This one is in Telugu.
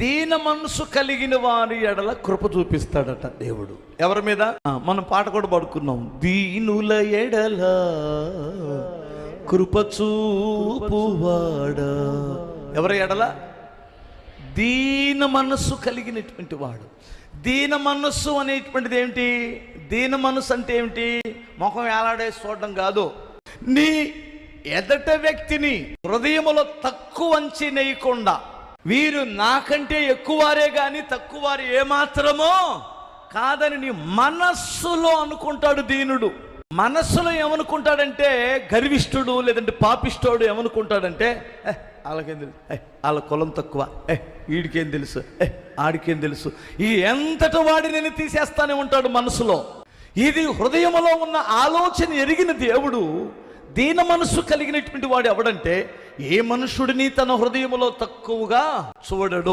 దీన మనసు కలిగిన వారి ఎడల కృప చూపిస్తాడట దేవుడు. ఎవరి మీద? మనం పాట కూడా పడుకున్నాం. దీనుల ఎడల కృప చూపువాడా. ఎవరి ఎడల? దీన మనస్సు కలిగినటువంటి వాడు. దీన మనస్సు అనేటువంటిది ఏమిటి? దీన మనస్సు అంటే ఏమిటి? ముఖం వేలాడేసి చూడడం కాదు. నీ ఎదట వ్యక్తిని హృదయములో తక్కువ అంచనేయకుండా, వీరు నాకంటే ఎక్కువారే గాని తక్కువారు ఏమాత్రమో కాదని నీ మనస్సులో అనుకుంటాడు దీనుడు. మనస్సులో ఏమనుకుంటాడంటే గర్విష్ఠుడు లేదంటే పాపిష్టోడు ఏమనుకుంటాడంటే వాళ్ళకేం తెలుసు, వాళ్ళ కులం తక్కువ, వీడికేం తెలుసు, ఆడికేం తెలుసు, ఈ ఎంతటి వాడి నేను తీసేస్తానే ఉంటాడు మనసులో. ఇది హృదయంలో ఉన్న ఆలోచన ఎరిగిన దేవుడు దీన మనస్సు కలిగినటువంటి వాడు ఎవడంటే ఏ మనుషుడిని తన హృదయంలో తక్కువగా చూడడు.